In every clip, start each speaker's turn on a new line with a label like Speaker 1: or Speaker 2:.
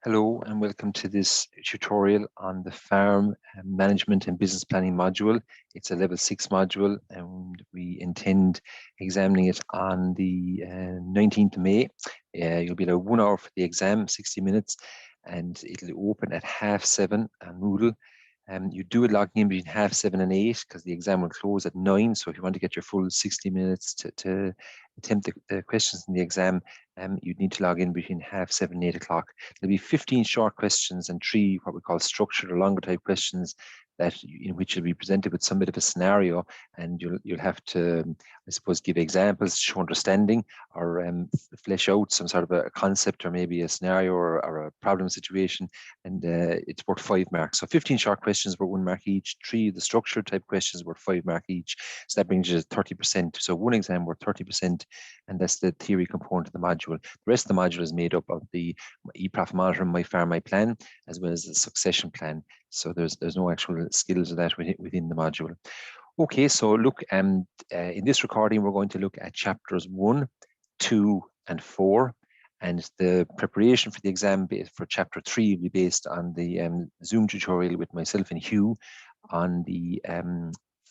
Speaker 1: Hello and welcome to this tutorial on the farm management and business planning module. It's a level 6 module and we intend examining it on the 19th of May. You'll be allowed 1 hour for the exam, 60 minutes, and it'll open at 7:30 on Moodle. You do it logging in between 7:30 and 8 because the exam will close at 9. So if you want to get your full 60 minutes to attempt the questions in the exam, you'd need to log in between 7:30 and 8 o'clock. There'll be 15 short questions and 3 what we call structured or longer type questions in which you'll be presented with some bit of a scenario, and you'll have to, I suppose, give examples, show understanding, or flesh out some sort of a concept or maybe a scenario or a problem situation, and it's worth 5 marks. So 15 short questions were 1 mark each, 3 of the structured type questions were 5 mark each. So that brings you to 30%. So one exam worth 30%, and that's the theory component of the module. The rest of the module is made up of the e-profit monitoring, My Farm, My Plan, as well as the succession plan. So there's no actual skills of that within the module. Okay, so look, in this recording, we're going to look at chapters 1, 2, and 4. And the preparation for the exam for chapter 3 will be based on the Zoom tutorial with myself and Hugh on the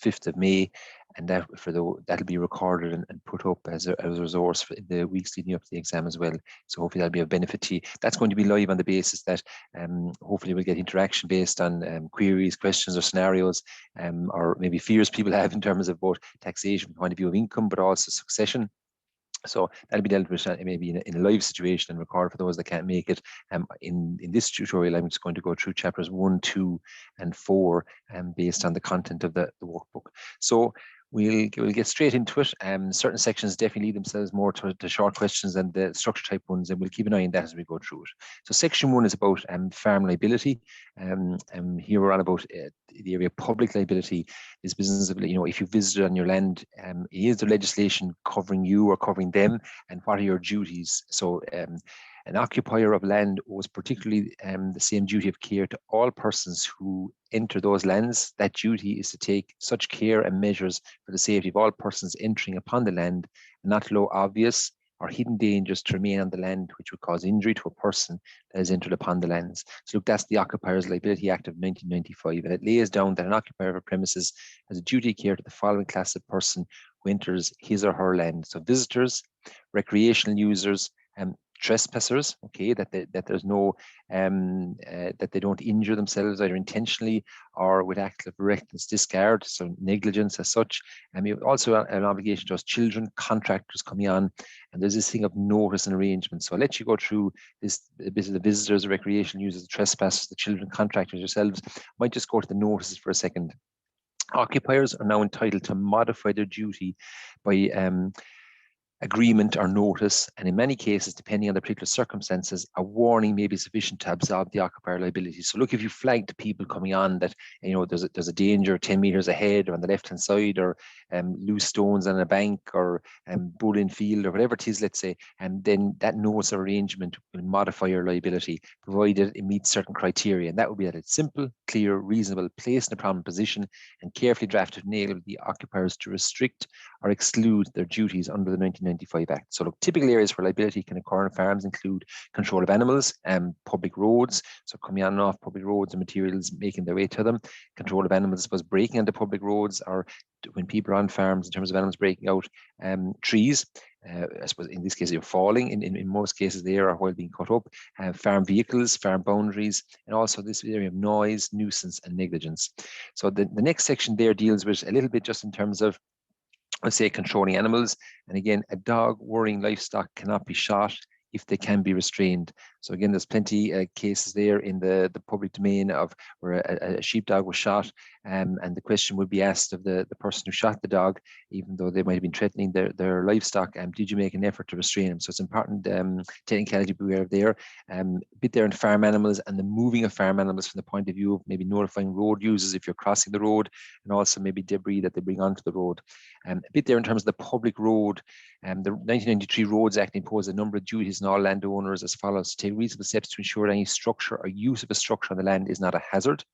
Speaker 1: 5th of May, and that'll be recorded and put up as a resource for the weeks leading up to the exam as well. So hopefully that'll be of benefit to you. That's going to be live on the basis that hopefully we'll get interaction based on queries, questions, or scenarios, or maybe fears people have in terms of both taxation, point of view of income, but also succession. So that'll be dealt with maybe in a live situation and recorded for those that can't make it. In this tutorial, I'm just going to go through chapters 1, 2, and 4 based on the content of the workbook. So we'll get straight into it. Certain sections definitely lead themselves more to short questions than the structure type ones, and we'll keep an eye on that as we go through it. So section 1 is about farm liability. Here we're on about the area of public liability. This business of, if you visited on your land, is there legislation covering you or covering them, and what are your duties? So an occupier of land owes particularly the same duty of care to all persons who enter those lands. That duty is to take such care and measures for the safety of all persons entering upon the land, and not allow obvious or hidden dangers to remain on the land which would cause injury to a person that has entered upon the lands. So look, that's the Occupiers Liability Act of 1995, and it lays down that an occupier of a premises has a duty of care to the following class of person who enters his or her land. So visitors, recreational users, trespassers, okay, that there's no that they don't injure themselves either intentionally or with active reckless disregard, so negligence as such. And we have also an obligation to us children, contractors coming on, and there's this thing of notice and arrangement. So I'll let you go through this a bit of the visitors, the recreational users, the trespassers, the children, contractors yourselves. Might just go to the notices for a second. Occupiers are now entitled to modify their duty by agreement or notice, and in many cases, depending on the particular circumstances, a warning may be sufficient to absolve the occupier liability. So look, if you flag to people coming on that there's a danger 10 meters ahead or on the left hand side, or loose stones on a bank, or bowling field, or whatever it is, let's say, and then that notice or arrangement will modify your liability provided it meets certain criteria, and that would be that it's simple, clear, reasonable, placed in a prominent position, and carefully drafted to enable the occupiers to restrict or exclude their duties under the 1995 Act. So look, typical areas where liability can occur on farms include control of animals, public roads, so coming on and off public roads and materials making their way to them, control of animals, I suppose, breaking onto public roads, or when people are on farms in terms of animals breaking out, trees, I suppose in this case you're falling, in most cases they are while being cut up, farm vehicles, farm boundaries, and also this area of noise, nuisance, and negligence. So the next section there deals with a little bit just in terms of, let's say, controlling animals. And again, a dog worrying livestock cannot be shot if they can be restrained. So again, there's plenty of cases there in the public domain of where a sheepdog was shot, and the question would be asked of the person who shot the dog, even though they might have been threatening their livestock, did you make an effort to restrain them? So it's important technicality to be aware of there. A bit there in farm animals and the moving of farm animals from the point of view of maybe notifying road users if you're crossing the road, and also maybe debris that they bring onto the road. A bit there in terms of the public road. The 1993 Roads Act imposed a number of duties on all landowners as follows: to take take reasonable steps to ensure any structure or use of a structure on the land is not a hazard,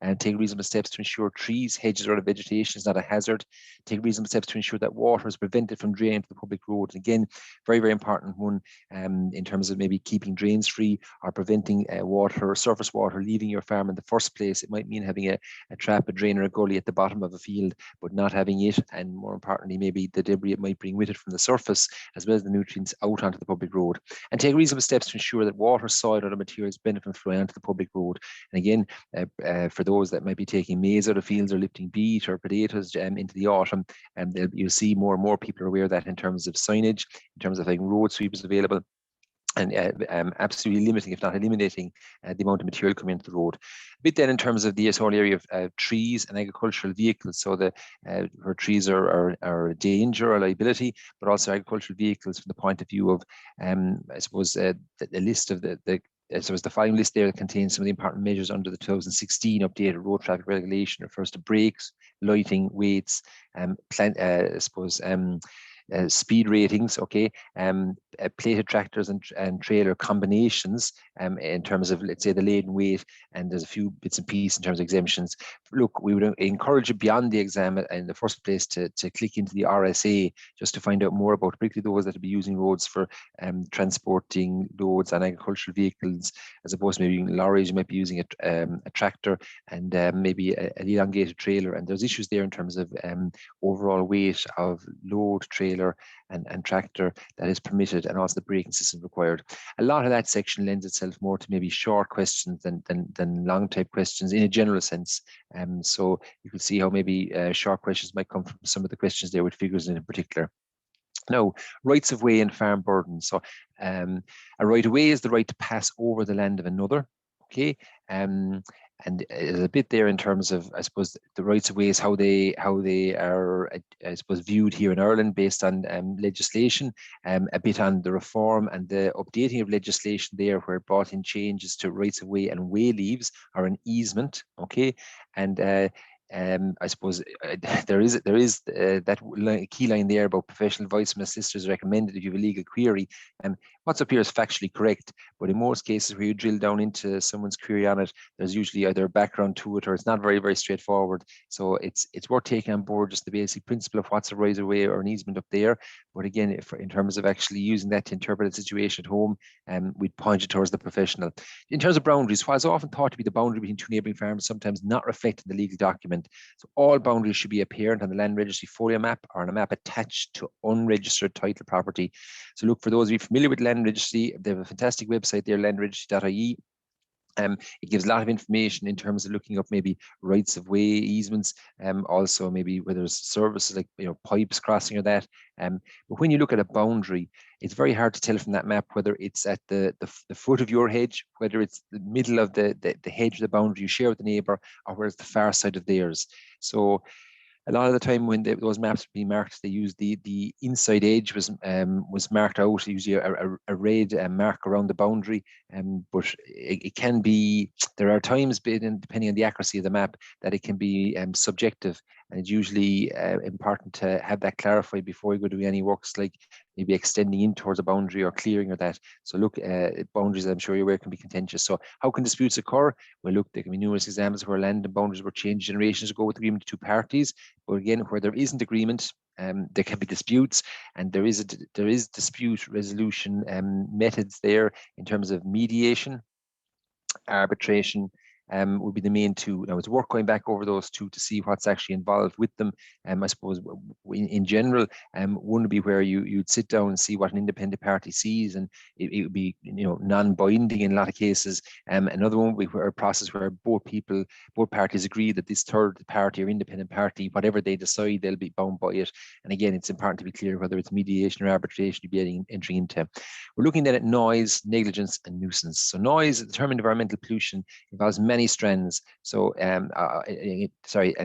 Speaker 1: and take reasonable steps to ensure trees, hedges, or other vegetation is not a hazard. Take reasonable steps to ensure that water is prevented from draining to the public road. And again, very, very important one in terms of maybe keeping drains free or preventing water, surface water leaving your farm in the first place. It might mean having a trap, a drain, or a gully at the bottom of a field, but not having it, and more importantly, maybe the debris it might bring with it from the surface, as well as the nutrients out onto the public road. And take reasonable steps to ensure that water, soil, or other materials benefit from flowing onto the public road. And again, for those that might be taking maize out of fields or lifting beet or potatoes into the autumn, you'll see more and more people are aware of that in terms of signage, in terms of having road sweepers available, and absolutely limiting, if not eliminating, the amount of material coming into the road. A bit then in terms of the whole area of trees and agricultural vehicles. So where trees are a danger or liability, but also agricultural vehicles from the point of view of, I suppose, the list of so it's the final list there that contains some of the important measures under the 2016 updated road traffic regulation. It refers to brakes, lighting, weights, I suppose, speed ratings, okay, plated tractors and trailer combinations in terms of, let's say, the laden weight, and there's a few bits and pieces in terms of exemptions. Look, we would encourage you beyond the exam in the first place to click into the RSA just to find out more about, particularly those that will be using roads for transporting loads on agricultural vehicles, as opposed to maybe using lorries. You might be using a tractor and maybe an elongated trailer, and there's issues there in terms of overall weight of load, trailer, and tractor that is permitted, and also the braking system required. A lot of that section lends itself more to maybe short questions than long type questions in a general sense. So you can see how maybe short questions might come from some of the questions there with figures in particular. Now, rights of way and farm burden. So a right of way is the right to pass over the land of another. Okay. And there's a bit there in terms of, I suppose, the rights of ways, how they are, I suppose, viewed here in Ireland based on legislation, a bit on the reform and the updating of legislation there, where it brought in changes to rights of way and way leaves, or an easement, okay, and I suppose there is that key line there about professional advice from a solicitor is recommended if you have a legal query. What's up here is factually correct, but in most cases where you drill down into someone's query on it, there's usually either a background to it, or it's not very, very straightforward. So it's worth taking on board just the basic principle of what's a right of way or an easement up there. But again, in terms of actually using that to interpret the situation at home, we'd point you towards the professional. In terms of boundaries, what is often thought to be the boundary between two neighbouring farms, sometimes not reflected in the legal document. So all boundaries should be apparent on the land registry folio map or on a map attached to unregistered title property. So look, for those of you familiar with land registry, they have a fantastic website there, landregistry.ie. It gives a lot of information in terms of looking up maybe rights of way, easements, also maybe whether there's services like pipes crossing or that. But when you look at a boundary, it's very hard to tell from that map whether it's at the foot of your hedge, whether it's the middle of the hedge, the boundary you share with the neighbour, or where it's the far side of theirs. So a lot of the time when those maps are being marked, they use the inside edge was marked out, usually a red mark around the boundary. But it can be, there are times, depending on the accuracy of the map, that it can be subjective. And it's usually important to have that clarified before you go do any works, like maybe extending in towards a boundary or clearing or that. So look, boundaries, I'm sure you're aware, can be contentious. So how can disputes occur? Well, look, there can be numerous examples where land and boundaries were changed generations ago with agreement of two parties. But again, where there isn't agreement, there can be disputes, and there is dispute resolution methods there in terms of mediation, arbitration, would be the main two. Now, it's worth going back over those two to see what's actually involved with them. I suppose in general, one would be where you'd sit down and see what an independent party sees, and it would be non-binding in a lot of cases. Another one would be a process where both parties agree that this third party or independent party, whatever they decide, they'll be bound by it. And again, it's important to be clear whether it's mediation or arbitration you'd be entering into. We're looking then at noise, negligence, and nuisance. So noise, determined environmental pollution, involves many strands. So, and it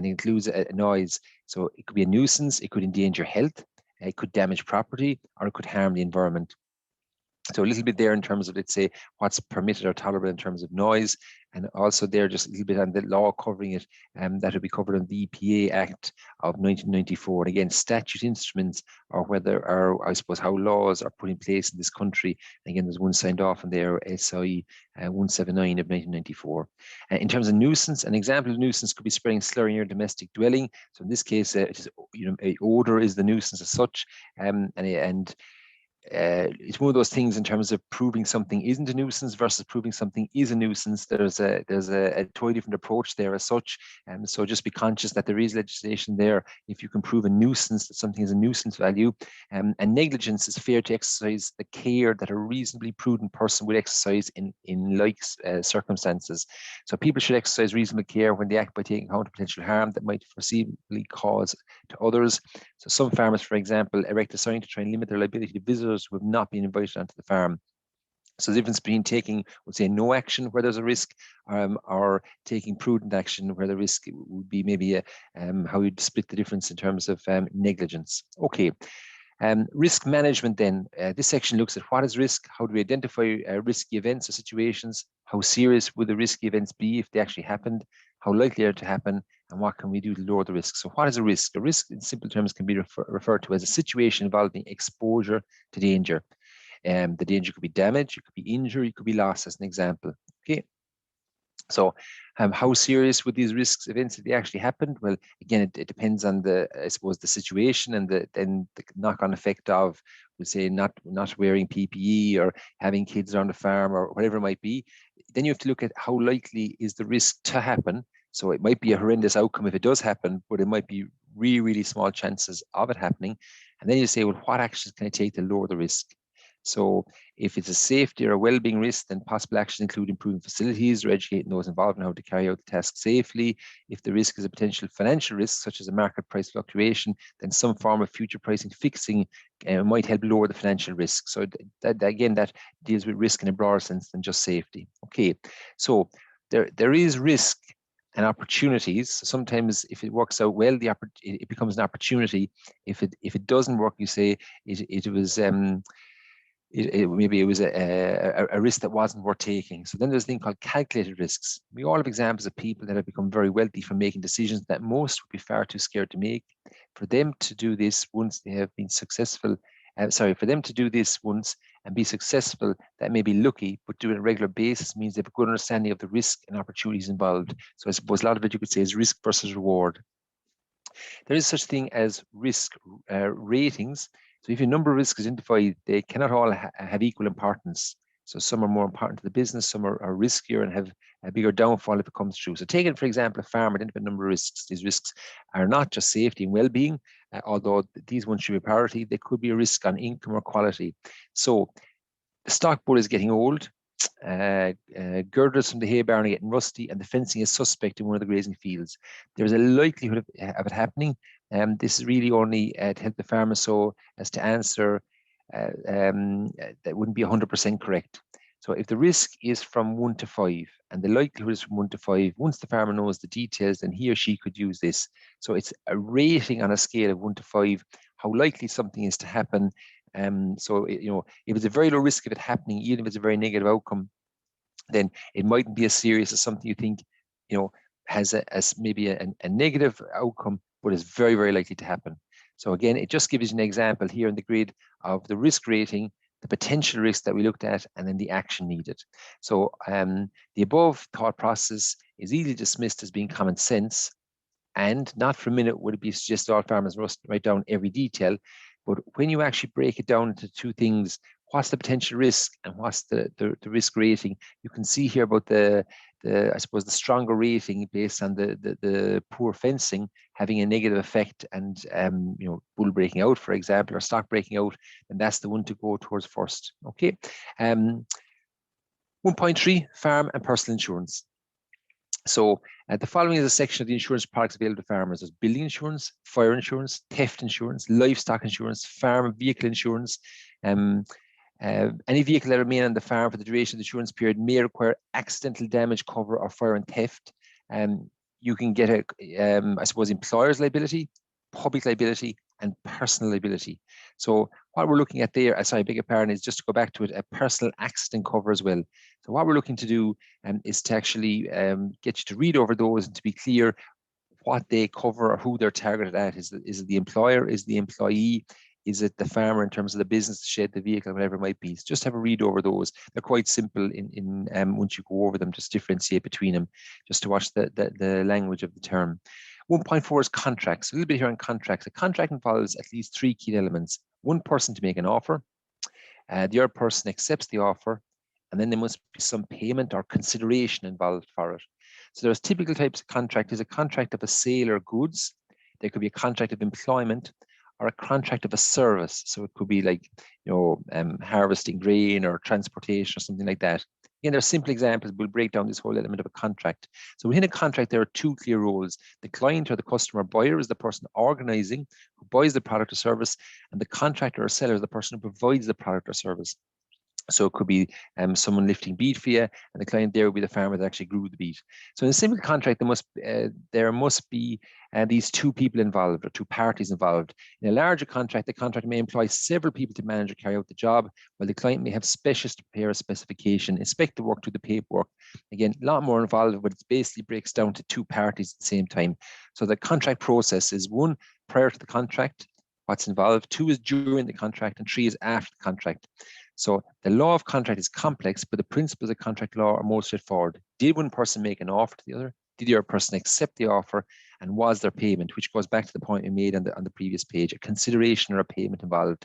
Speaker 1: includes a noise. So it could be a nuisance, it could endanger health, it could damage property, or it could harm the environment. So a little bit there in terms of, let's say, what's permitted or tolerable in terms of noise, and also there just a little bit on the law covering it, that would be covered in the EPA Act of 1994. And again, statute instruments, or whether, or I suppose how laws are put in place in this country. And again, there's one signed off in there, SI 179 of 1994. In terms of nuisance, an example of nuisance could be spraying slur in your domestic dwelling. So in this case, it is, a odor is the nuisance as such, and it's one of those things in terms of proving something isn't a nuisance versus proving something is a nuisance. There's a totally different approach there as such. And so just be conscious that there is legislation there if you can prove a nuisance, that something is a nuisance value. And negligence is fair to exercise the care that a reasonably prudent person would exercise in like circumstances. So people should exercise reasonable care when they act by taking account of potential harm that might foreseeably cause to others. So some farmers, for example, erect a sign to try and limit their liability to visitors who have not been invited onto the farm. So the difference between taking, we'll say, no action where there's a risk, or taking prudent action where the risk would be maybe how you'd split the difference in terms of negligence. Okay. Risk management then. This section looks at what is risk, how do we identify risky events or situations, how serious would the risky events be if they actually happened, how likely are to happen, and what can we do to lower the risk. So what is a risk? A risk in simple terms can be referred to as a situation involving exposure to danger. The danger could be damage, it could be injury, it could be loss, as an example. Okay. So how serious would these risks events if they actually happened? Well, again, it depends on I suppose, the situation and then the knock-on effect of, we'll say, not wearing PPE or having kids on the farm or whatever it might be. Then you have to look at how likely is the risk to happen. So it might be a horrendous outcome if it does happen, but it might be really, really small chances of it happening. And then you say, well, what actions can I take to lower the risk? So if it's a safety or a well-being risk, then possible actions include improving facilities or educating those involved in how to carry out the task safely. If the risk is a potential financial risk, such as a market price fluctuation, then some form of future pricing fixing might help lower the financial risk. So that deals with risk in a broader sense than just safety. Okay, so there is risk and opportunities. Sometimes if it works out well, it becomes an opportunity. If it doesn't work, you say it was maybe it was a risk that wasn't worth taking. So then there's a thing called calculated risks. We all have examples of people that have become very wealthy from making decisions that most would be far too scared to make. For them to do this once they have been successful, for them to do this once and be successful, that may be lucky, but do it on a regular basis means they have a good understanding of the risk and opportunities involved. So I suppose a lot of it you could say is risk versus reward. There is such thing as risk ratings. So if a number of risks identified, they cannot all have equal importance. So some are more important to the business, some are riskier and have a bigger downfall if it comes through. So taking, for example, a farm identified a number of risks. These risks are not just safety and well-being, although these ones should be a priority. They could be a risk on income or quality. So the stock bull is getting old. Girders from the hay barn are getting rusty, and the fencing is suspect in one of the grazing fields. There's a likelihood of it happening. This is really only to help the farmer so as to answer that wouldn't be 100% correct. So if the risk is from 1 to 5 and the likelihood is from 1 to 5, once the farmer knows the details, then he or she could use this. So it's a rating on a scale of 1 to 5, how likely something is to happen. So if it's a very low risk of it happening, even if it's a very negative outcome, then it mightn't be as serious as something you think, has maybe a negative outcome, but is very, very likely to happen. So again, it just gives you an example here in the grid of the risk rating, the potential risk that we looked at, and then the action needed. So the above thought process is easily dismissed as being common sense, and not for a minute would it be suggested all farmers must write down every detail. But when you actually break it down into two things, what's the potential risk and what's the risk rating, you can see here about I suppose the stronger rating based on the poor fencing having a negative effect, and bull breaking out, for example, or stock breaking out, and that's the one to go towards first. Okay. 1.3, farm and personal insurance. So the following is a section of the insurance products available to farmers. There's building insurance, fire insurance, theft insurance, livestock insurance, farm vehicle insurance. Any vehicle that remain on the farm for the duration of the insurance period may require accidental damage cover or fire and theft. You can get I suppose, employer's liability, public liability, and personal liability. So what we're looking at there, sorry, beg your pardon, is just to go back to it, a personal accident cover as well. So what we're looking to do is to actually get you to read over those and to be clear what they cover or who they're targeted at. Is it the employer? Is the employee? Is it the farmer in terms of the business, the shed, the vehicle, whatever it might be? So just have a read over those. They're quite simple in once you go over them, just differentiate between them, just to watch the language of the term. 1.4 is contracts. A little bit here on contracts. A contract involves at least 3 key elements. One person to make an offer, the other person accepts the offer, and then there must be some payment or consideration involved for it. So there's typical types of contract. There's a contract of a sale or goods. There could be a contract of employment or a contract of a service. So it could be like, harvesting grain or transportation or something like that. Again, there are simple examples. We'll break down this whole element of a contract. So within a contract, there are 2 clear roles. The client or the customer buyer is the person organizing, who buys the product or service, and the contractor or seller is the person who provides the product or service. So it could be someone lifting beet for you, and the client there would be the farmer that actually grew the beet. So in a simple contract, there must be these 2 people involved, or 2 parties involved. In a larger contract, the contract may employ several people to manage or carry out the job, while the client may have specialists to prepare a specification, inspect the work, do the paperwork. Again, a lot more involved, but it basically breaks down to 2 parties at the same time. So the contract process is 1, prior to the contract, what's involved, 2 is during the contract, and 3 is after the contract. So the law of contract is complex, but the principles of contract law are more straightforward. Did one person make an offer to the other? Did the other person accept the offer? And was there payment? Which goes back to the point we made on the previous page, a consideration or a payment involved.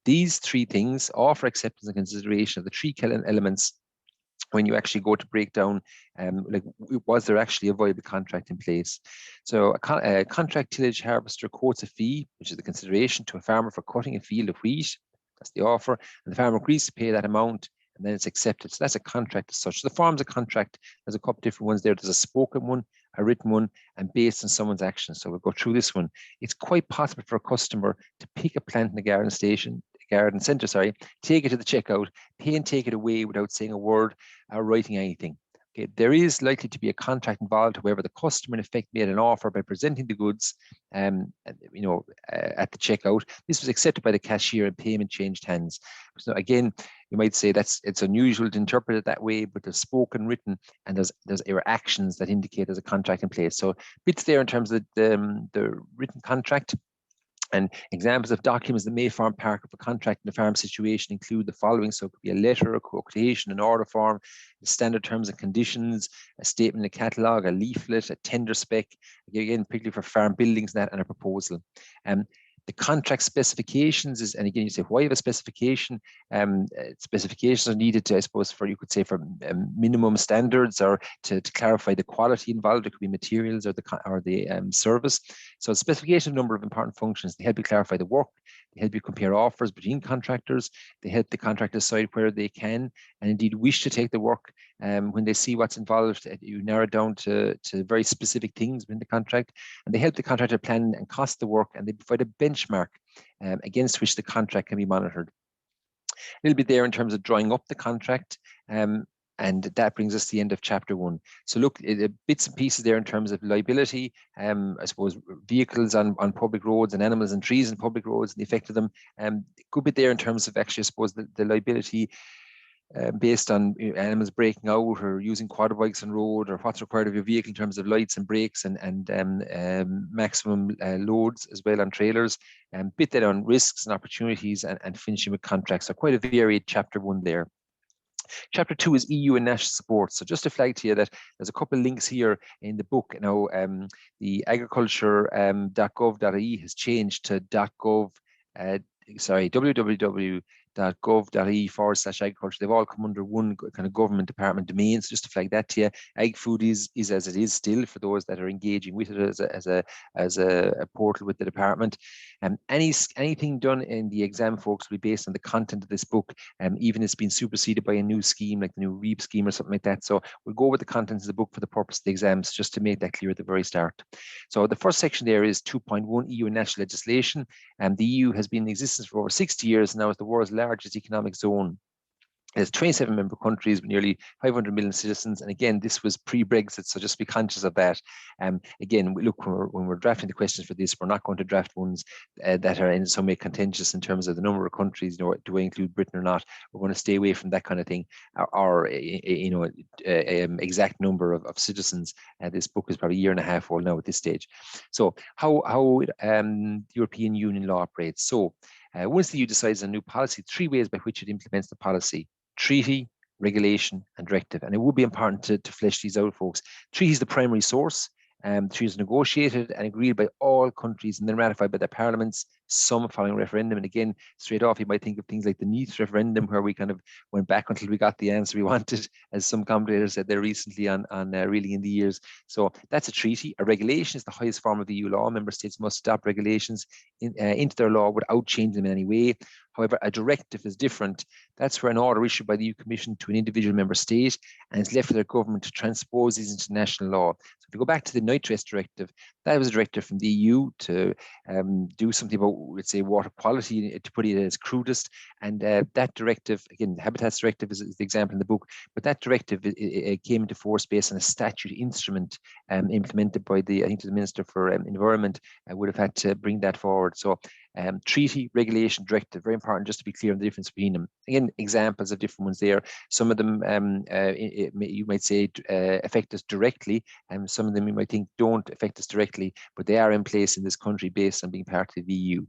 Speaker 1: These 3 things, offer, acceptance, and consideration, are the 3 elements when you actually go to break down, was there actually a viable contract in place? So a contract tillage harvester quotes a fee, which is the consideration, to a farmer for cutting a field of wheat. That's the offer, and the farmer agrees to pay that amount, and then it's accepted. So that's a contract as such. So the forms of contract, there's a couple of different ones there. There's a spoken one, a written one, and based on someone's action. So we'll go through this one. It's quite possible for a customer to pick a plant in a garden centre, take it to the checkout, pay and take it away without saying a word or writing anything. Okay, there is likely to be a contract involved. However, the customer in effect made an offer by presenting the goods, at the checkout. This was accepted by the cashier and payment changed hands. So again, you might say it's unusual to interpret it that way, but there's spoken, written, and there's actions that indicate there's a contract in place. So bits there in terms of the written contract. And examples of documents that may form part of a contract in a farm situation include the following. So it could be a letter, a quotation, an order form, the standard terms and conditions, a statement in a catalogue, a leaflet, a tender spec, again, particularly for farm buildings, and a proposal. The contract specifications is, and again, you say, why have a specification? Specifications are needed to, I suppose, for, you could say, for minimum standards, or to clarify the quality involved. It could be materials or the service. So specifications have a number of important functions. They help you clarify the work. They help you compare offers between contractors. They help the contractor decide where they can and indeed wish to take the work. When they see what's involved, you narrow it down to very specific things within the contract, and they help the contractor plan and cost the work, and they provide a benchmark against which the contract can be monitored. A little bit there in terms of drawing up the contract, and that brings us to the end of chapter 1. So look, bits and pieces there in terms of liability, I suppose vehicles on public roads and animals and trees on public roads and the effect of them. Good bit there in terms of actually, I suppose, the liability based on animals breaking out or using quad bikes on road, or what's required of your vehicle in terms of lights and brakes and maximum loads as well on trailers. Bit there on risks and opportunities, and finishing with contracts. So quite a varied chapter 1 there. Chapter 2 is EU and national support. So just to flag to you that there's a couple of links here in the book. Now, the agriculture.gov.ie has changed to www.gov.ie/agriculture. They've all come under one kind of government department domain. So just to flag that to you, Ag Food is as it is still for those that are engaging with it as a portal with the department. Anything done in the exam, folks, will be based on the content of this book. Even it's been superseded by a new scheme, like the new REAP scheme or something like that. So we'll go with the contents of the book for the purpose of the exams, just to make that clear at the very start. So the first section there is 2.1, EU and national legislation. The EU has been in existence for over 60 years now as the world's largest economic zone. There's 27 member countries with nearly 500 million citizens. And again, this was pre-Brexit, so just be conscious of that. Again, look, when we're drafting the questions for this, we're not going to draft ones that are in some way contentious in terms of the number of countries, do we include Britain or not? We're going to stay away from that kind of thing, or exact number of citizens. This book is probably a year and a half old now at this stage. So how the European Union law operates. So once the EU decides on a new policy, 3 ways by which it implements the policy: treaty, regulation, and directive. And it would be important to flesh these out, folks. Treaty is the primary source. Treaty is negotiated and agreed by all countries and then ratified by their parliaments, some following referendum. And again, straight off, you might think of things like the Nice referendum, where we kind of went back until we got the answer we wanted, as some commentators said there recently on reeling in the years. So that's a treaty. A regulation is the highest form of EU law. Member states must adopt regulations into their law without changing them in any way. However, a directive is different. That's where an order issued by the EU Commission to an individual member state, and it's left for their government to transpose these into national law. So if you go back to the nitrates directive, that was a directive from the EU to do something about, let's say, water quality, to put it as crudest. And that directive, again, the Habitats Directive is the example in the book, but that directive it came into force based on a statute instrument implemented by I think the Minister for Environment would have had to bring that forward. So treaty, regulation, directive, very important just to be clear on the difference between them. Again, examples of different ones there. Some of them you might say affect us directly, and some of them you might think don't affect us directly, but they are in place in this country based on being part of the EU.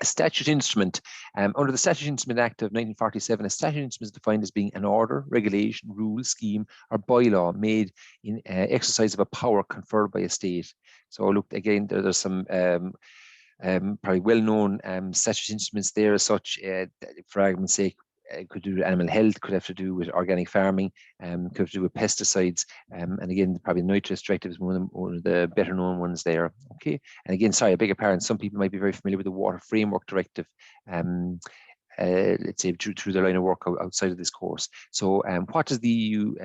Speaker 1: A statute instrument. Under the Statute Instrument Act of 1947, a statute instrument is defined as being an order, regulation, rule, scheme, or bylaw made in exercise of a power conferred by a state. So look, again, there's some probably well-known statutory instruments there as such, for argument's sake. It could do with animal health, could have to do with organic farming, could have to do with pesticides, and again, probably the nitrates directive is one of the better known ones there. Okay, and again, sorry, I beg your pardon. Some people might be very familiar with the Water Framework Directive. Let's say through their line of work outside of this course. So what does the EU,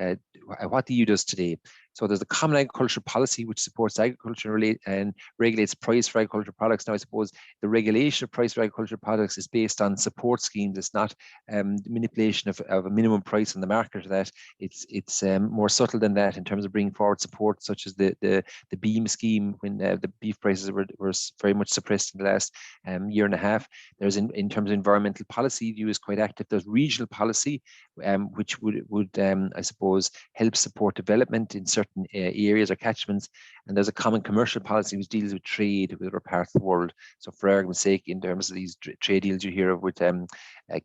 Speaker 1: what the EU does today? So there's the Common Agricultural Policy, which supports agriculture and regulates price for agricultural products. Now, I suppose the regulation of price for agricultural products is based on support schemes. It's not manipulation of a minimum price on the market. That it's more subtle than that in terms of bringing forward support, such as the beam scheme when the beef prices were very much suppressed in the last year and a half. There's in terms of environmental policy, the EU is quite active. There's regional policy, which would I suppose help support development in certain areas or catchments, and there's a common commercial policy which deals with trade with other parts of the world. So for argument's sake, in terms of these trade deals you hear of with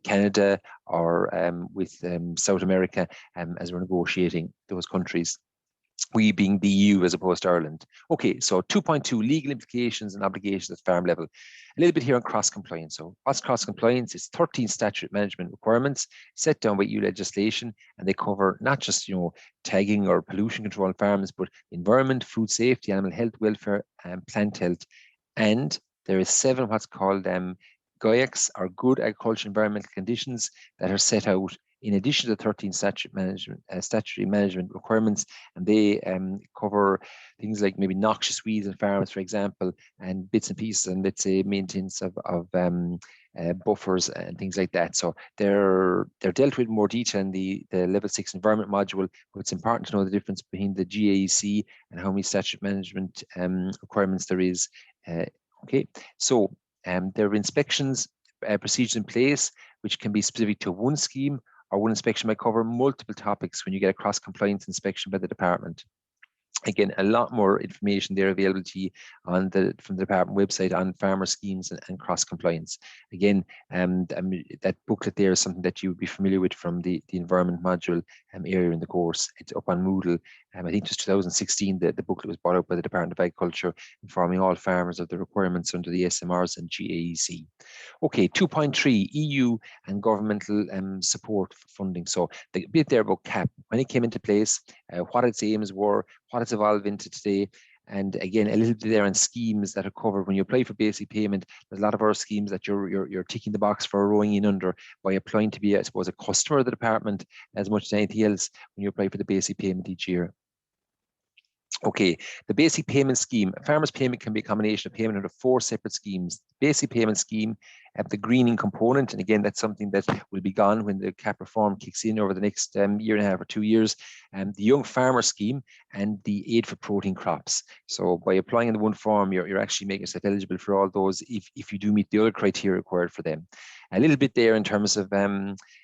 Speaker 1: Canada or with South America, as we're negotiating those countries, we being the EU as opposed to Ireland. Okay, so 2.2, legal implications and obligations at farm level. A little bit here on cross-compliance. So what's cross-compliance? It's 13 statutory management requirements set down by EU legislation, and they cover not just, tagging or pollution control on farms, but environment, food safety, animal health, welfare, and plant health. And there is 7 what's called GAECs, or Good Agricultural Environmental Conditions, that are set out in addition to the 13 statutory management requirements, and they cover things like maybe noxious weeds in farms, for example, and bits and pieces, and let's say maintenance of buffers and things like that. So they're dealt with in more detail in the level 6 environment module, but it's important to know the difference between the GAEC and how many statutory management requirements there is. Okay, so there are inspections procedures in place, which can be specific to one scheme, or one inspection might cover multiple topics when you get a cross-compliance inspection by the department. Again, a lot more information there available to you from the department website on farmer schemes and cross-compliance. Again, that booklet there is something that you would be familiar with from the environment module area in the course. It's up on Moodle. I think it was 2016 the booklet was brought out by the Department of Agriculture, informing all farmers of the requirements under the SMRs and GAEC. Okay, 2.3, EU and governmental support for funding. So the bit there about CAP, when it came into place, what its aims were, what it's evolved into today, and again, a little bit there on schemes that are covered when you apply for basic payment. There's a lot of our schemes that you're ticking the box for rowing in under by applying to be, I suppose, a customer of the department as much as anything else when you apply for the basic payment each year. Okay, the basic payment scheme. A farmer's payment can be a combination of payment under 4 separate schemes. Basic payment scheme, the greening component, and again, that's something that will be gone when the cap reform kicks in over the next year and a half or 2 years. The young farmer scheme and the aid for protein crops. So by applying in the one form, you're actually making yourself eligible for all those if you do meet the other criteria required for them. A little bit there in terms of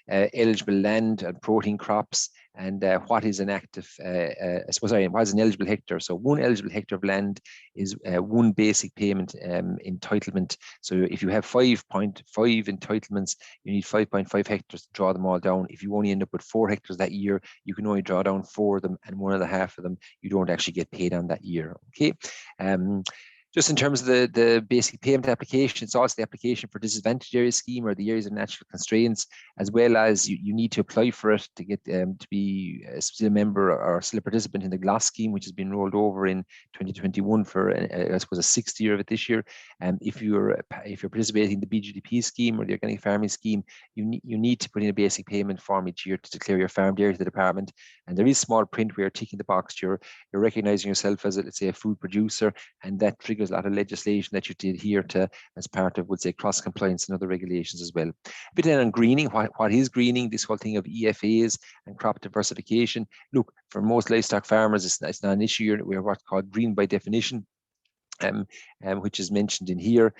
Speaker 1: eligible land and protein crops, and what is an active, what is an eligible hectare? So one eligible hectare of land is one basic payment entitlement. So if you have 5.5 entitlements, you need 5.5 hectares to draw them all down. If you only end up with 4 hectares that year, you can only draw down 4 of them, and 1.5 of them you don't actually get paid on that year. Okay. Just in terms of the basic payment application, it's also the application for disadvantaged area scheme or the areas of natural constraints, as well as you need to apply for it to get to be still a member or still a participant in the GLOS scheme, which has been rolled over in 2021 for I suppose a 6th year of it this year. If you're participating in the BGDP scheme or the organic farming scheme, you need to put in a basic payment form each year to declare your farmed area to the department. And there is small print where you're ticking the box. You're recognizing yourself as let's say a food producer, and that triggers a lot of legislation that you did adhere to as part of, would say, cross compliance and other regulations as well. A bit then on greening. What is greening? This whole thing of EFAs and crop diversification. Look, for most livestock farmers, it's not an issue. We're what's called green by definition. Which is mentioned in here.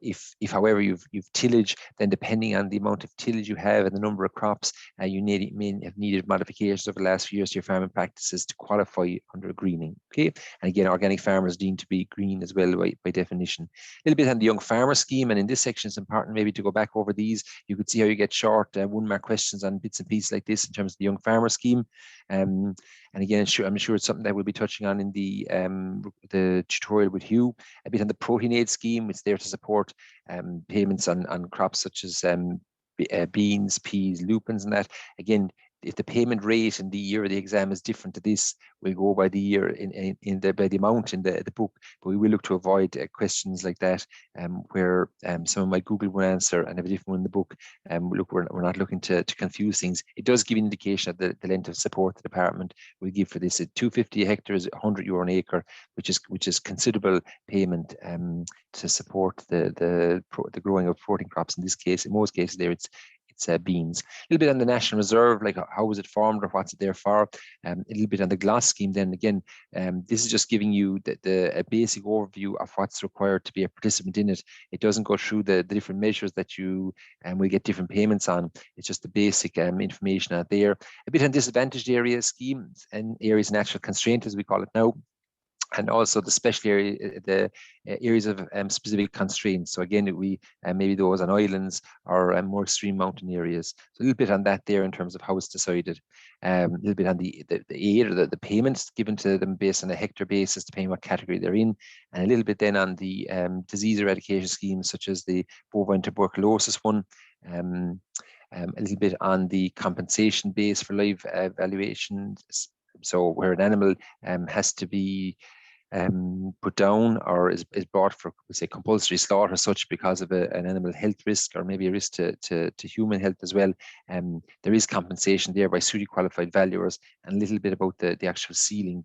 Speaker 1: If however you've tillage, then depending on the amount of tillage you have and the number of crops, you may have needed modifications over the last few years to your farming practices to qualify under greening. Okay, and again, organic farmers deemed to be green as well by definition. A little bit on the young farmer scheme, and in this section it's important maybe to go back over these. You could see how you get short 1-mark questions on bits and pieces like this in terms of the young farmer scheme. And again, I'm sure it's something that we'll be touching on in the tutorial with Hugh. A bit on the protein aid scheme. It's there to support payments on crops such as beans, peas, lupins, and that. Again, if the payment rate in the year of the exam is different to this, we'll go by the year by the amount in the book. But we will look to avoid questions like that, where someone might Google one answer and have a different one in the book. Look, we're not looking to confuse things. It does give an indication of the length of support the department will give for this. At 250 hectares, €100 an acre, which is considerable payment to support the growing of protein crops. In this case, in most cases, there it's beans. A little bit on the National Reserve, like how was it formed or what's it there for. A little bit on the GLOS scheme. Then again, this is just giving you a basic overview of what's required to be a participant in it. It doesn't go through the different measures that you will get different payments on. It's just the basic information out there. A bit on disadvantaged area schemes and areas of natural constraint, as we call it now. And also the special area, the areas of specific constraints. So again, maybe those on islands or more extreme mountain areas. So a little bit on that there in terms of how it's decided. A little bit on the aid or the payments given to them based on a hectare basis, depending what category they're in. And a little bit then on the disease eradication schemes, such as the bovine tuberculosis one. A little bit on the compensation base for live valuations. So where an animal has to be put down or is brought for, say, compulsory slaughter, such because of an animal health risk or maybe a risk to human health as well. There is compensation there by suitably qualified valuers, and a little bit about the actual ceiling.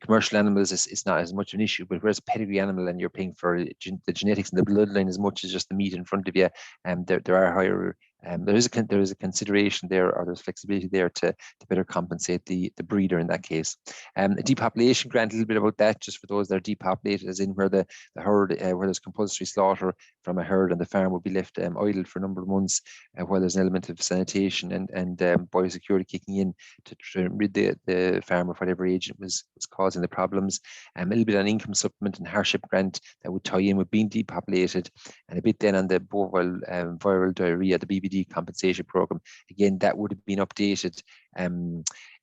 Speaker 1: Commercial animals is not as much an issue, but whereas a pedigree animal and you're paying for the genetics and the bloodline as much as just the meat in front of you, there are higher. There is a consideration there, or there's flexibility there to better compensate the breeder in that case. A depopulation grant, a little bit about that, just for those that are depopulated, as in where the herd, where there's compulsory slaughter from a herd and the farm will be left idle for a number of months, while there's an element of sanitation and biosecurity kicking in to rid the farm of whatever agent was causing the problems. A little bit on income supplement and hardship grant that would tie in with being depopulated, and a bit then on the bovine viral diarrhea, the BVD Compensation program. Again, that would have been updated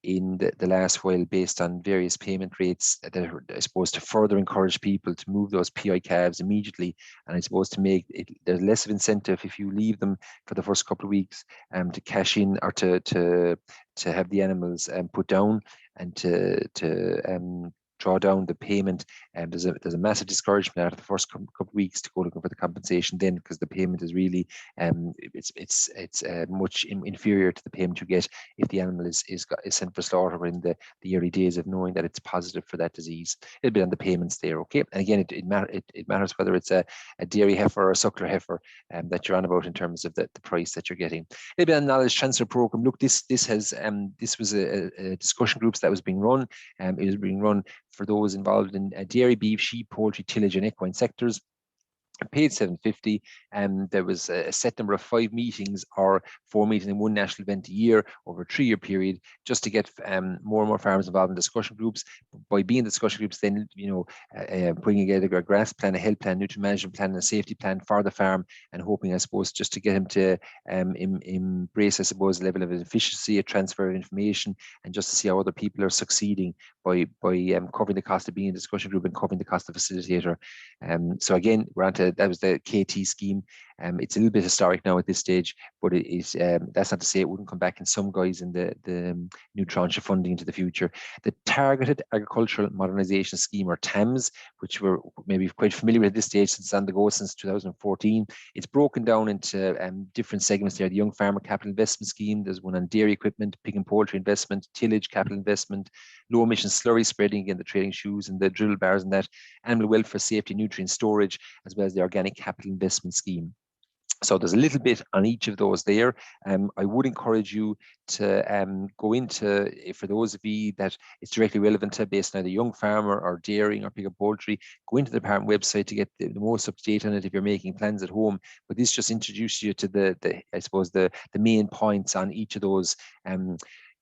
Speaker 1: in the last while based on various payment rates that are, I suppose, to further encourage people to move those PI calves immediately, and I suppose to make it, there's less of incentive if you leave them for the first couple of weeks to cash in or to have the animals put down and to draw down the payment, and there's a massive discouragement after the first couple of weeks to go looking for the compensation then, because the payment is really it's much inferior to the payment you get if the animal is sent for slaughter in the early days of knowing that it's positive for that disease. It'll be on the payments there, okay? And again, it matters whether it's a dairy heifer or a suckler heifer that you're on about in terms of the price that you're getting. A bit on knowledge transfer program. Look, this was a discussion groups that was being run. It was being run for those involved in dairy, beef, sheep, poultry, tillage, and equine sectors. Paid $750, and there was a set number of 5 meetings or 4 meetings in one national event a year over a 3-year period, just to get more and more farmers involved in discussion groups. By being in discussion groups, then bringing together a grass plan, a health plan, nutrient management plan, and a safety plan for the farm, and hoping, I suppose, just to get him to embrace, I suppose, a level of efficiency, a transfer of information, and just to see how other people are succeeding by covering the cost of being in a discussion group and covering the cost of facilitator. So again, we're on to that was the KT scheme. It's a little bit historic now at this stage, but it is that's not to say it wouldn't come back in some guise in the new tranche of funding into the future. The Targeted Agricultural Modernisation Scheme, or TAMS, which we're maybe quite familiar with at this stage since it's on the go since 2014. It's broken down into different segments there. The Young Farmer Capital Investment Scheme, there's one on dairy equipment, pig and poultry investment, tillage capital investment, low emission slurry spreading, again the trailing shoes and the drill bars and that, animal welfare, safety, nutrient storage, as well as the Organic Capital Investment Scheme. So there's a little bit on each of those there. I would encourage you to go into, for those of you that it's directly relevant to, based on either young farmer or dairying or pig and poultry, go into the department website to get the most up to date on it if you're making plans at home. But this just introduces you to the I suppose the main points on each of those.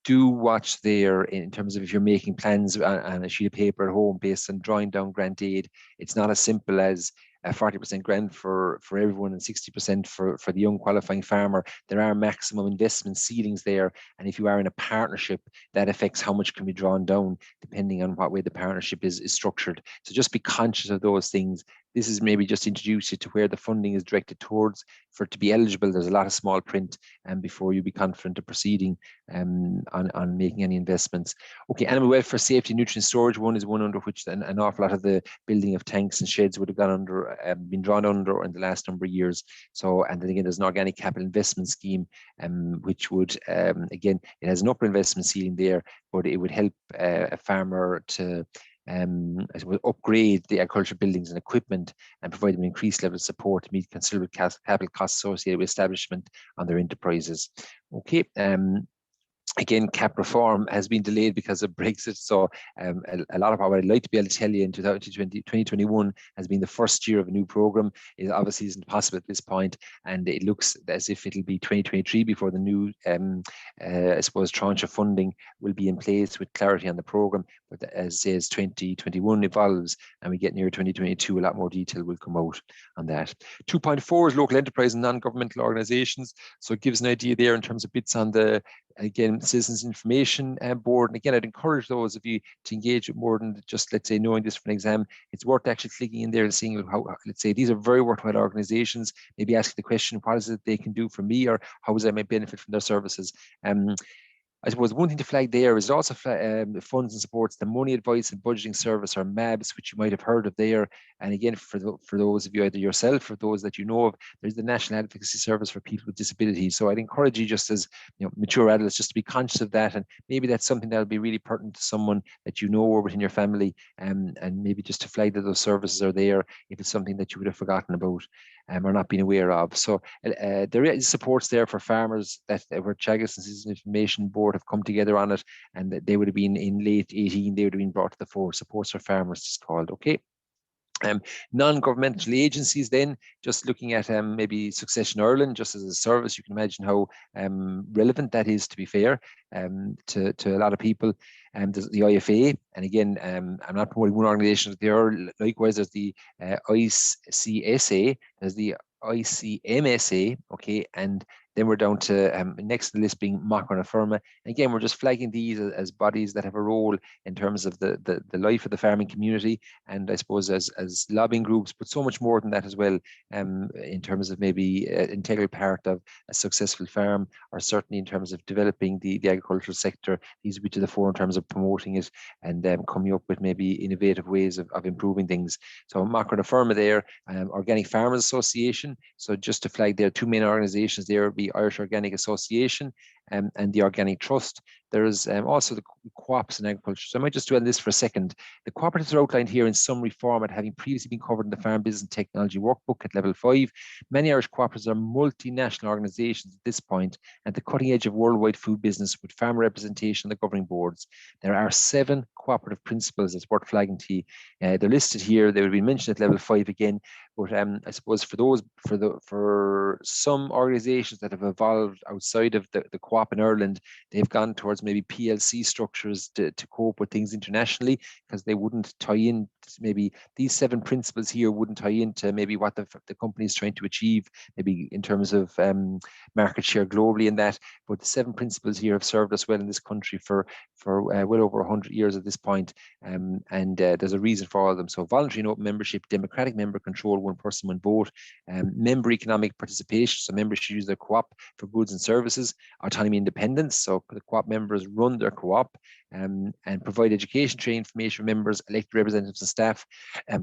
Speaker 1: Do watch there in terms of if you're making plans on a sheet of paper at home based on drawing down grant aid. It's not as simple as a 40% grant for everyone and 60% for the young qualifying farmer. There are maximum investment ceilings there, and if you are in a partnership, that affects how much can be drawn down depending on what way the partnership is structured. So just be conscious of those things. This is maybe just introduce you to where the funding is directed towards. For it to be eligible, there's a lot of small print before you be confident of proceeding on making any investments. Okay, animal welfare, safety, nutrient storage one is one under which an awful lot of the building of tanks and sheds would have gone under, been drawn under in the last number of years. So, and then again, there's an Organic Capital Investment Scheme, which would, again, it has an upper investment ceiling there, but it would help a farmer to I suppose upgrade the agricultural buildings and equipment and provide them increased level of support to meet considerable capital costs associated with establishment on their enterprises. Okay. Again, CAP reform has been delayed because of Brexit. So a lot of what I'd like to be able to tell you in 2021 has been the first year of a new programme. It obviously isn't possible at this point, and it looks as if it'll be 2023 before the new, I suppose, tranche of funding will be in place with clarity on the programme. But as says, 2021 evolves and we get near 2022, a lot more detail will come out on that. 2.4 is local enterprise and non-governmental organisations. So it gives an idea there in terms of bits on the, again, Citizens Information Board. And again, I'd encourage those of you to engage with more than just, let's say, knowing this for an exam. It's worth actually clicking in there and seeing how, let's say, these are very worthwhile organizations. Maybe asking the question, what is it they can do for me, or how is I might benefit from their services? I suppose one thing to flag there is also funds and supports, the Money Advice and Budgeting Service, or MABS, which you might have heard of there. And again, for those of you, either yourself or those that you know of, there's the National Advocacy Service for People with Disabilities. So I'd encourage you, just as mature adults, just to be conscious of that. And maybe that's something that'll be really pertinent to someone that you know or within your family, and maybe just to flag that those services are there if it's something that you would have forgotten about or not been aware of. So there is supports there for farmers that where Teagasc and Citizen Information Board have come together on it, and they would have been in late 18, they would have been brought to the fore. Supports for farmers is called. Okay. Non-governmental agencies then, just looking at maybe Succession Ireland just as a service. You can imagine how relevant that is, to be fair, to a lot of people. There's the IFA, and again, I'm not promoting one organisation. There are likewise, there's the ICSA, there's the ICMSA, okay, and Then we're down to next to the list being Macro Firma. Again, we're just flagging these as bodies that have a role in terms of the life of the farming community, and I suppose as lobbying groups, but so much more than that as well, in terms of maybe an integral part of a successful farm, or certainly in terms of developing the agricultural sector. These would be to the fore in terms of promoting it and coming up with maybe innovative ways of improving things. So Macro Firma there, Organic Farmers Association. So just to flag there, two main organisations there would be Irish Organic Association and the Organic Trust. There's also the co-ops in agriculture. So I might just dwell on this for a second. The cooperatives are outlined here in summary format, having previously been covered in the Farm Business and Technology Workbook at level 5. Many Irish cooperatives are multinational organisations at this point, at the cutting edge of worldwide food business with farmer representation on the governing boards. There are 7 cooperative principles that's worth flagging to you. They're listed here. They will be mentioned at level 5 again. But I suppose for some organisations that have evolved outside of the co-op in Ireland, they've gone towards maybe PLC structures to cope with things internationally, because they wouldn't tie in, maybe these 7 principles here wouldn't tie into maybe what the company is trying to achieve, maybe in terms of market share globally and that. But the 7 principles here have served us well in this country for well over 100 years at this point. And there's a reason for all of them. So voluntary and open membership, democratic member control, one person, one vote, member economic participation. So members should use their co-op for goods and services, autonomy, independence. So the co-op members run their co-op and provide education, training, information for members, elected representatives and staff,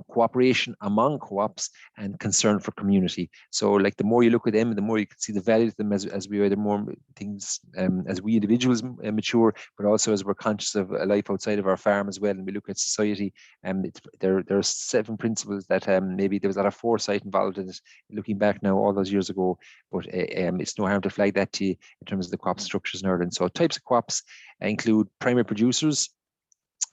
Speaker 1: cooperation among co-ops, and concern for community. So like the more you look at them, the more you can see the value of them as we either more things as we individuals mature, but also as we're conscious of a life outside of our farm as well, and we look at society. There are 7 principles that maybe there was a lot of foresight involved in it, looking back now all those years ago, but it's no harm to flag that to you in terms of the co-op structures in Ireland. So types of co-ops include primary producers,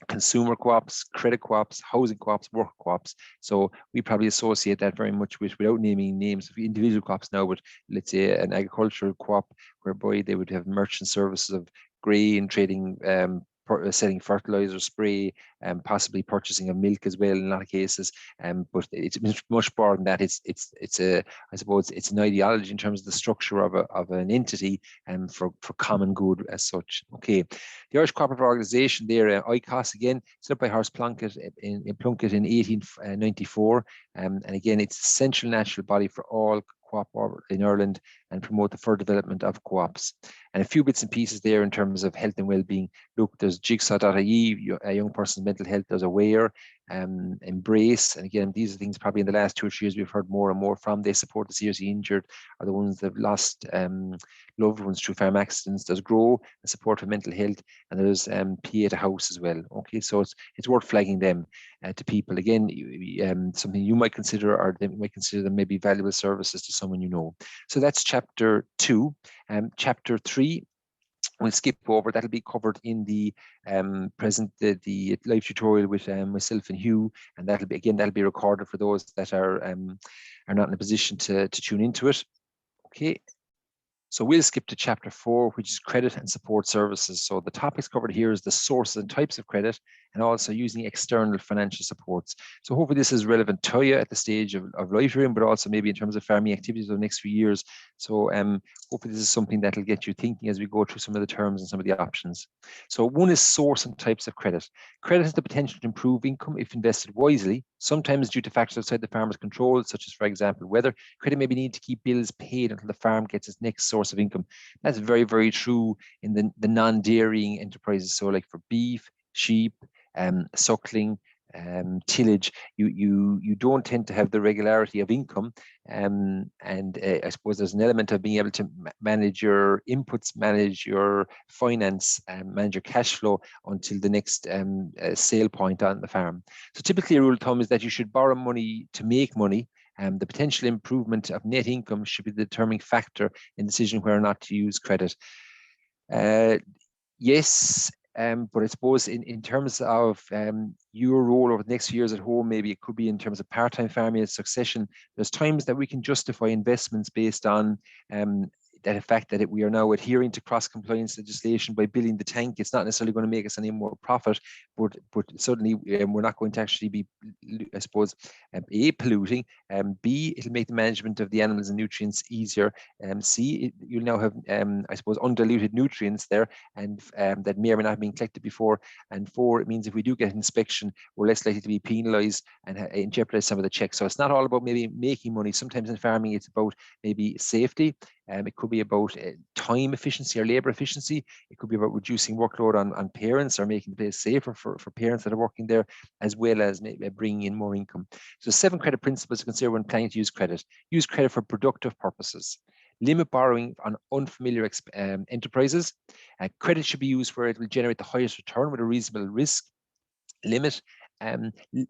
Speaker 1: consumer co-ops, credit co-ops, housing co-ops, work co-ops. So we probably associate that very much with, without naming names of individual co-ops now, but let's say an agricultural co-op whereby they would have merchant services of grain, trading, selling fertilizer, spray, and possibly purchasing of milk as well in a lot of cases. But it's much more than that. It's a, I suppose it's an ideology in terms of the structure of an entity and for common good as such. Okay, the Irish Cooperative Organisation there, ICOS again, set up by Horace Plunkett in 1894, and again it's a central national body for all co-op in Ireland and promote the further development of co-ops. And a few bits and pieces there in terms of health and well-being. Look, there's jigsaw.ie, a young person's mental health, there's Aware, Embrace, and again, these are things probably in the last 2 or 3 years we've heard more and more from. They support the seriously injured, or the ones that have lost loved ones through farm accidents. There's Grow, a support for mental health, and there's PA to House as well. Okay, so it's worth flagging them to people. Again, something you might consider, or they might consider them maybe valuable services to someone you know. So that's chapter 2. Chapter 3, we'll skip over. That'll be covered in the the live tutorial with myself and Hugh, and that'll be recorded for those that are not in a position to tune into it. Okay. So we'll skip to chapter 4, which is credit and support services. So the topics covered here is the sources and types of credit, and also using external financial supports. So hopefully this is relevant to you at the stage of life you're in, but also maybe in terms of farming activities over the next few years. So hopefully this is something that will get you thinking as we go through some of the terms and some of the options. So one is source and types of credit. Credit has the potential to improve income if invested wisely, sometimes due to factors outside the farmer's control, such as, for example, weather. Credit may be needed to keep bills paid until the farm gets its next source of income. That's very, very true in the non-dairying enterprises. So like for beef, sheep, suckling, tillage, you don't tend to have the regularity of income, and I suppose there's an element of being able to manage your inputs, manage your finance, manage your cash flow until the next sale point on the farm. So typically a rule of thumb is that you should borrow money to make money. The potential improvement of net income should be the determining factor in decision whether or not to use credit. Yes, but I suppose in terms of your role over the next few years at home, maybe it could be in terms of part-time farming and succession, there's times that we can justify investments based on that fact that we are now adhering to cross-compliance legislation by billing the tank, it's not necessarily going to make us any more profit, but suddenly we're not going to actually be, I suppose, A, polluting, B, it'll make the management of the animals and nutrients easier, C, you'll now have, I suppose, undiluted nutrients there, and that may or may not have been collected before, and 4, it means if we do get inspection, we're less likely to be penalised and jeopardise some of the checks. So it's not all about maybe making money. Sometimes in farming, it's about maybe safety. It could be about time efficiency or labour efficiency. It could be about reducing workload on parents or making the place safer for parents that are working there, as well as maybe bringing in more income. So 7 credit principles to consider when planning to use credit. Use credit for productive purposes. Limit borrowing on unfamiliar enterprises. Credit should be used where it will generate the highest return with a reasonable risk limit.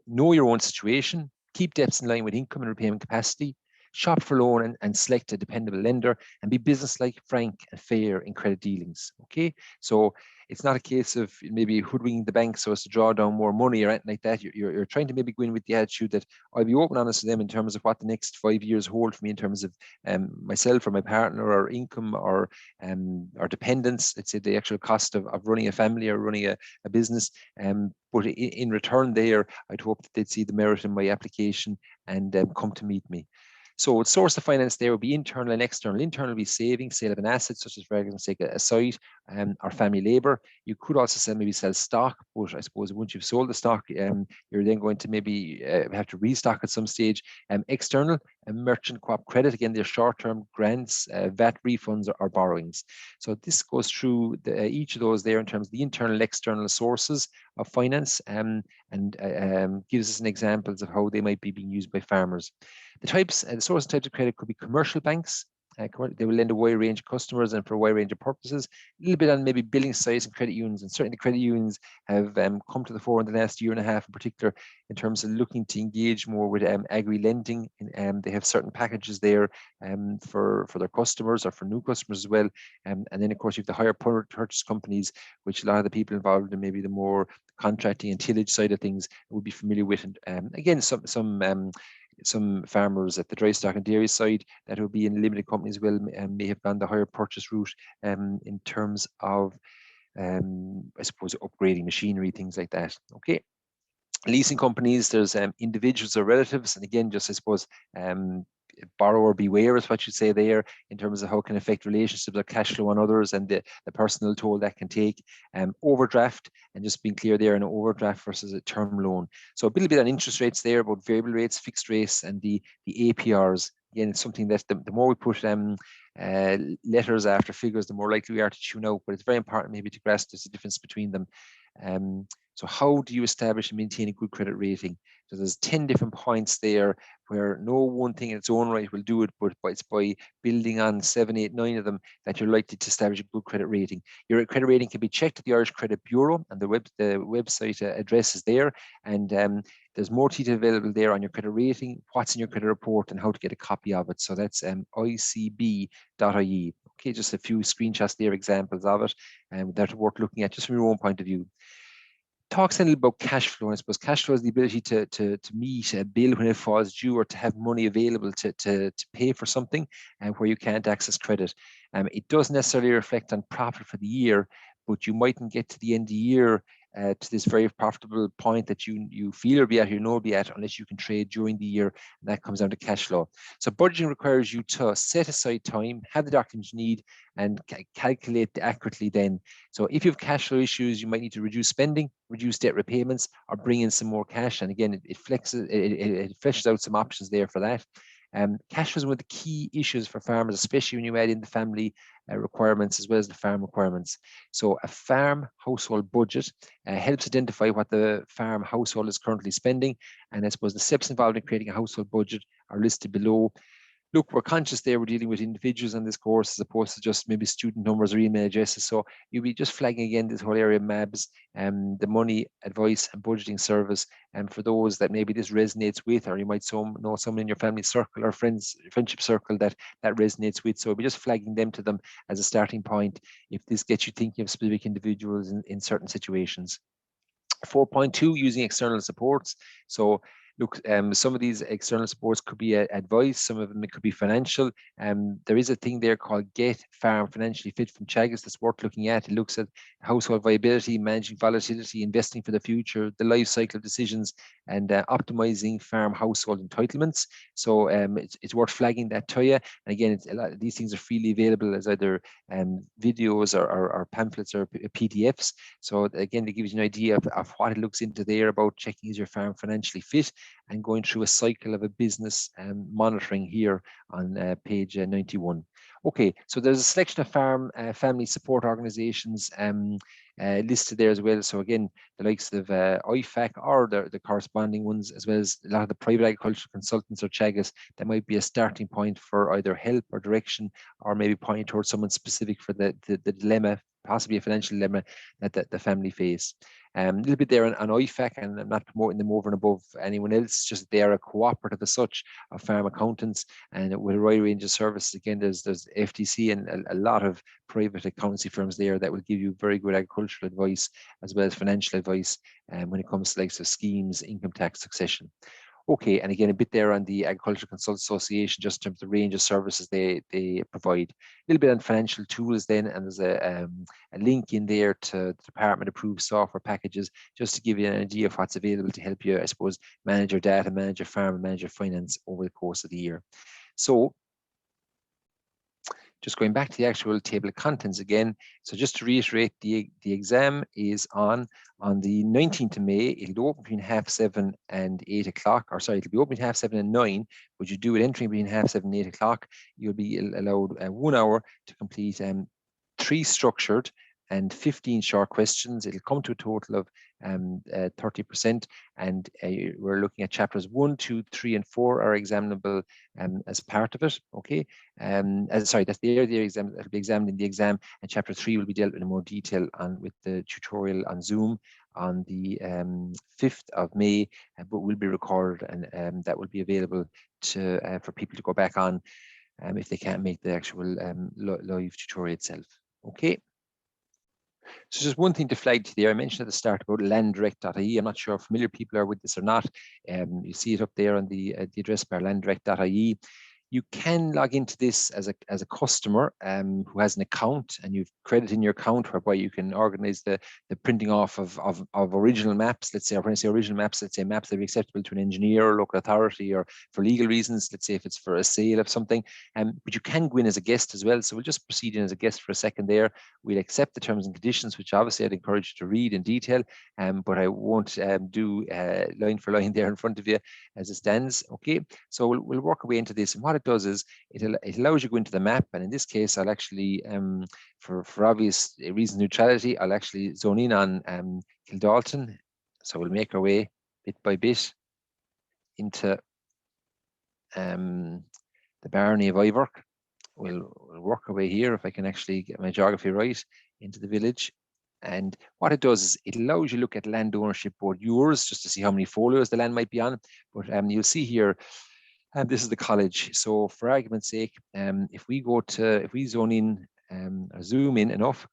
Speaker 1: Know your own situation. Keep debts in line with income and repayment capacity. Shop for loan and select a dependable lender, and be business-like, frank and fair in credit dealings. Okay, so it's not a case of maybe hoodwinking the bank so as to draw down more money or anything like that. You're trying to maybe go in with the attitude that I'll be open and honest with them in terms of what the next 5 years hold for me in terms of myself or my partner or income or dependence. Let's say the actual cost of running a family or running a business. But in return there, I'd hope that they'd see the merit in my application and come to meet me. So source of finance there would be internal and external. Internal would be savings, sale of an asset, such as for argument's sake, a site or family labour. You could also maybe sell stock, but I suppose once you've sold the stock, you're then going to maybe have to restock at some stage. External, merchant co-op credit, again, they're short-term grants, VAT refunds or borrowings. So this goes through each of those there in terms of the internal and external sources of finance and gives us an examples of how they might be being used by farmers. The types, the source and types of credit could be commercial banks. They will lend a wide range of customers and for a wide range of purposes. A little bit on maybe billing size and credit unions, and certainly the credit unions have come to the fore in the last year and a half in particular in terms of looking to engage more with agri-lending. They have certain packages there for their customers or for new customers as well. And then of course you have the hire purchase companies, which a lot of the people involved in maybe the more contracting and tillage side of things would be familiar with. And again, some farmers at the dry stock and dairy side that will be in limited companies will may have gone the hire purchase route in terms of I suppose upgrading machinery, things like that. Okay. Leasing companies, there's individuals or relatives, and again, just I suppose borrower beware is what you say there in terms of how it can affect relationships or cash flow on others and the personal toll that can take. Overdraft, and just being clear there, an overdraft versus a term loan. So a little bit on interest rates there, about variable rates, fixed rates, and the APRs. Again, it's something that the more we put letters after figures, the more likely we are to tune out, but it's very important maybe to grasp there's a difference between them. So how do you establish and maintain a good credit rating? So there's 10 different points there where no one thing in its own right will do it, but it's by building on 7, 8, 9 of them that you're likely to establish a good credit rating. Your credit rating can be checked at the Irish Credit Bureau, and the website address is there, and there's more detail available there on your credit rating, what's in your credit report, and how to get a copy of it. So that's icb.ie. Okay, just a few screenshots there, examples of it, and that are worth looking at just from your own point of view. Talks a little about cash flow. I suppose cash flow is the ability to meet a bill when it falls due, or to have money available to pay for something where you can't access credit. It doesn't necessarily reflect on profit for the year, but you mightn't get to the end of the year to this very profitable point that you feel or be at, or you know be at, unless you can trade during the year, and that comes down to cash flow. So budgeting requires you to set aside time, have the documents you need, and calculate accurately then. So if you have cash flow issues, you might need to reduce spending, reduce debt repayments, or bring in some more cash. And again, it fleshes out some options there for that. Cash flow is one of the key issues for farmers, especially when you add in the family requirements as well as the farm requirements. So a farm household budget helps identify what the farm household is currently spending. And I suppose the steps involved in creating a household budget are listed below. Look, we're conscious there we're dealing with individuals on this course as opposed to just maybe student numbers or email addresses. So you'll be just flagging again this whole area of MABs, the money advice and budgeting service. And for those that maybe this resonates with, or you might know someone in your family circle or friendship circle that resonates with. So we'll be just flagging them to them as a starting point if this gets you thinking of specific individuals in certain situations. 4.2, using external supports. So Look, some of these external supports could be advice, some of them it could be financial. There is a thing there called Get Farm Financially Fit from Teagasc that's worth looking at. It looks at household viability, managing volatility, investing for the future, the life cycle of decisions, and optimizing farm household entitlements. So it's worth flagging that to you. And again, a lot of these things are freely available as either videos or pamphlets or PDFs. So again, it gives you an idea of what it looks into there about checking is your farm financially fit and going through a cycle of a business monitoring here on page 91. Okay, so there's a selection of family support organizations listed there as well. So again, the likes of IFAC or the corresponding ones, as well as a lot of the private agricultural consultants or Teagasc, that might be a starting point for either help or direction, or maybe pointing towards someone specific for the dilemma, possibly a financial dilemma that the family face. A little bit there on IFAC, and I'm not promoting them over and above anyone else, just they are a cooperative as such of farm accountants, and with a wide range of services. Again, there's FTC and a lot of private accountancy firms there that will give you very good agricultural advice as well as financial advice when it comes to likes of schemes, income tax, succession. Okay, and again, a bit there on the Agricultural Consult Association, just in terms of the range of services they provide. A little bit on financial tools then, and there's a link in there to the department approved software packages, just to give you an idea of what's available to help you, I suppose, manage your data, manage your farm, and manage your finance over the course of the year. So just going back to the actual table of contents again. So just to reiterate, the exam is on the 19th of May. It'll open between 7:30 and 8 o'clock, or sorry, it'll be open between 7:30 and 9, but you do it entering between 7:30 and 8 o'clock. You'll be allowed 1 hour to complete 3 structured and 15 short questions. It'll come to a total of 30%, and we're looking at chapters 1, 2, 3, and 4 are examinable as part of it. Okay, sorry, that's the exam that will be examined in the exam, and chapter 3 will be dealt with in more detail with the tutorial on Zoom on the 5th of May, but will be recorded, and that will be available for people to go back on if they can't make the actual live tutorial itself. Okay. So just one thing to flag to there, I mentioned at the start about landdirect.ie. I'm not sure how familiar people are with this or not. You see it up there on the address bar, landdirect.ie. You can log into this as a customer who has an account, and you've credit in your account whereby you can organize the printing off of original maps. Let's say, when I say original maps, let's say maps that are acceptable to an engineer or local authority, or for legal reasons, let's say if it's for a sale of something. But you can go in as a guest as well. So we'll just proceed in as a guest for a second there. We'll accept the terms and conditions, which obviously I'd encourage you to read in detail, but I won't do line for line there in front of you as it stands. Okay, so we'll work our way into this, and what it does is it allows you to go into the map, and in this case I'll actually for obvious reasons, neutrality, I'll actually zone in on Kildalton. So we'll make our way bit by bit into the barony of Ivork. We'll work our way here, if I can actually get my geography right, into the village. And what it does is it allows you to look at land ownership board yours, just to see how many folios the land might be on. But you'll see here, this is the college. So for argument's sake, if we zone in or zoom in enough,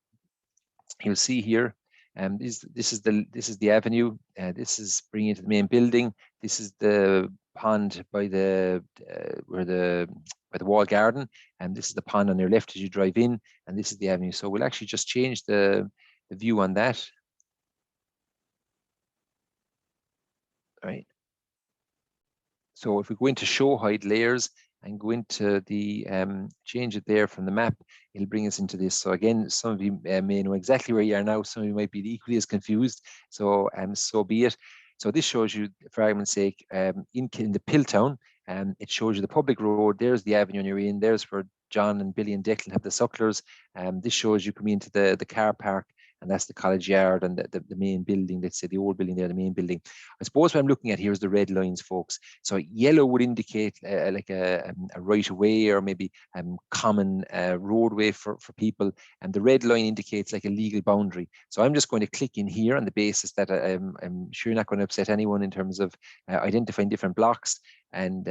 Speaker 1: you'll see here, this is the avenue. This is bringing it to the main building. This is the pond by the wall garden, and this is the pond on your left as you drive in, and this is the avenue. So we'll actually just change the view on that. All right. So if we go into show hide layers and go into the change it there from the map, it'll bring us into this. So again, some of you may know exactly where you are now. Some of you might be equally as confused. So so be it. So this shows you, for argument's sake, in the Pilltown, it shows you the public road. There's the avenue you're in. There's where John and Billy and Declan have the sucklers. This shows you coming into the car park, and that's the college yard and the main building. Let's say the old building there, the main building. I suppose what I'm looking at here is the red lines, folks. So yellow would indicate like a right of way, or maybe common roadway for people, and the red line indicates like a legal boundary. So I'm just going to click in here on the basis that I'm sure you're not going to upset anyone in terms of identifying different blocks, and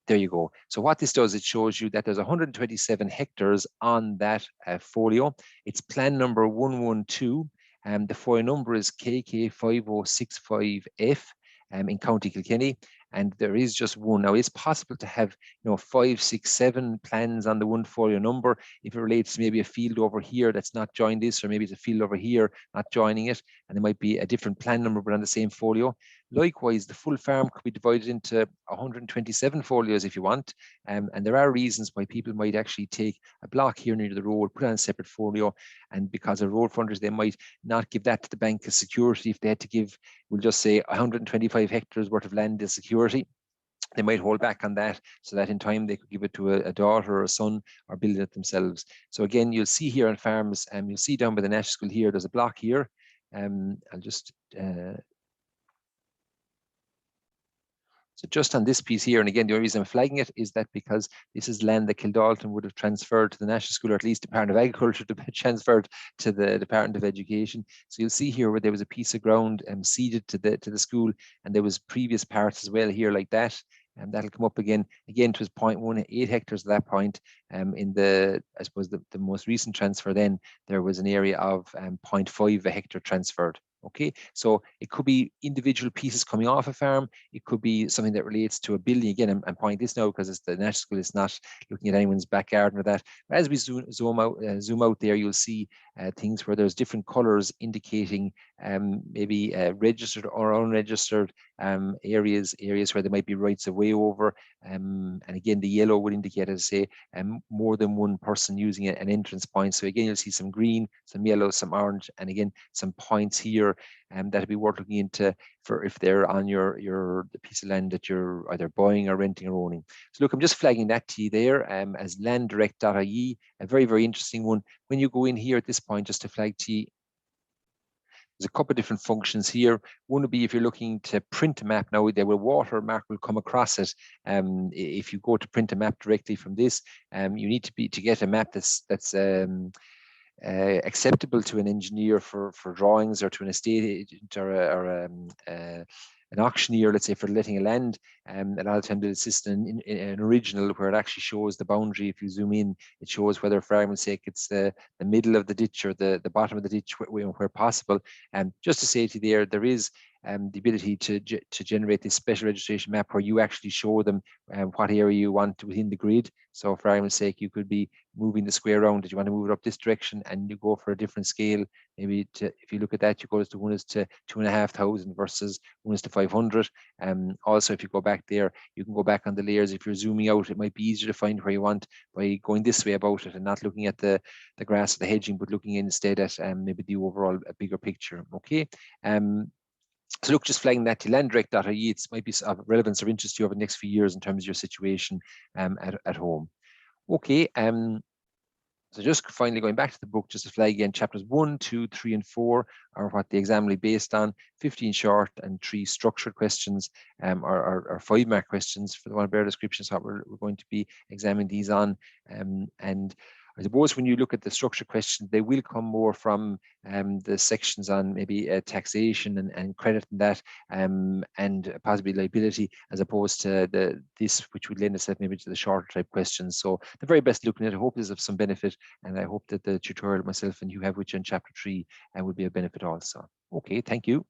Speaker 1: there you go. So what this does, it shows you that there's 127 hectares on that folio. It's plan number 112, and the FOIA number is KK5065F. in County Kilkenny, and there is just one. Now, it's possible to have 5, 6, 7 plans on the one folio number if it relates to maybe a field over here that's not joined this, or maybe it's a field over here not joining it, and there might be a different plan number but on the same folio. Likewise, the full farm could be divided into 127 folios if you want, and there are reasons why people might actually take a block here near the road, put on a separate folio, and because of road funders, they might not give that to the bank as security. If they had to give, we'll just say 125 hectares worth of land as security, they might hold back on that so that in time they could give it to a daughter or a son or build it themselves. So again, you'll see here on farms, and you'll see down by the National School here, there's a block here. I'll just so just on this piece here, and again, the only reason I'm flagging it is that because this is land that Kildalton would have transferred to the National School, or at least Department of Agriculture to be transferred to the Department of Education. So you'll see here where there was a piece of ground ceded to the school, and there was previous parts as well here like that. And that'll come up again. Again, it was 0.18 hectares at that point. In the, I suppose, the most recent transfer, then there was an area of 0.5 a hectare transferred. Okay, so it could be individual pieces coming off a farm. It could be something that relates to a building. Again, I'm pointing this now because it's the National School. It's not looking at anyone's back garden or that. But as we zoom out there, you'll see things where there's different colours indicating maybe registered or unregistered areas where there might be rights of way over. And again, the yellow would indicate, as I say, more than one person using an entrance point. So again, you'll see some green, some yellow, some orange, and again, some points here that'd be worth looking into for if they're on the piece of land that you're either buying or renting or owning. So look, I'm just flagging that to you there as landdirect.ie, a very, very interesting one. When you go in here at this point, just to flag to you, there's a couple of different functions here. One would be if you're looking to print a map. Now, there will watermark will come across it. If you go to print a map directly from this, you need to get a map that's acceptable to an engineer for drawings, or to an estate agent or an auctioneer, let's say, for letting a land. A lot of time they'll assist in an original where it actually shows the boundary. If you zoom in, it shows whether, for argument's sake, it's the middle of the ditch or the bottom of the ditch where possible. And just to say to you there is the ability to generate this special registration map where you actually show them what area you want within the grid. So for argument's sake, you could be moving the square around. Did you want to move it up this direction, and you go for a different scale? Maybe if you look at that, you go to 1 is to 2,500 versus 1 is to 500. Also, if you go back there, you can go back on the layers. If you're zooming out, it might be easier to find where you want by going this way about it and not looking at the grass or the hedging, but looking instead at maybe the overall bigger picture. Okay. So look, just flagging that to landdirect.ie, it might be of relevance or interest to you over the next few years in terms of your situation at home. Okay, so just finally going back to the book, just to flag again, chapters 1, 2, 3, and 4 are what the exam will be based on. 15 short and 3 structured questions, or 5-mark questions for the one better description. So we're going to be examining these on. And I suppose when you look at the structured questions, they will come more from the sections on maybe taxation and credit and that, and possibly liability, as opposed to this, which would lend itself maybe to the shorter type questions. So the very best looking at it. I hope this is of some benefit, and I hope that the tutorial myself and you have, which in chapter 3 would be a benefit also. Okay, thank you.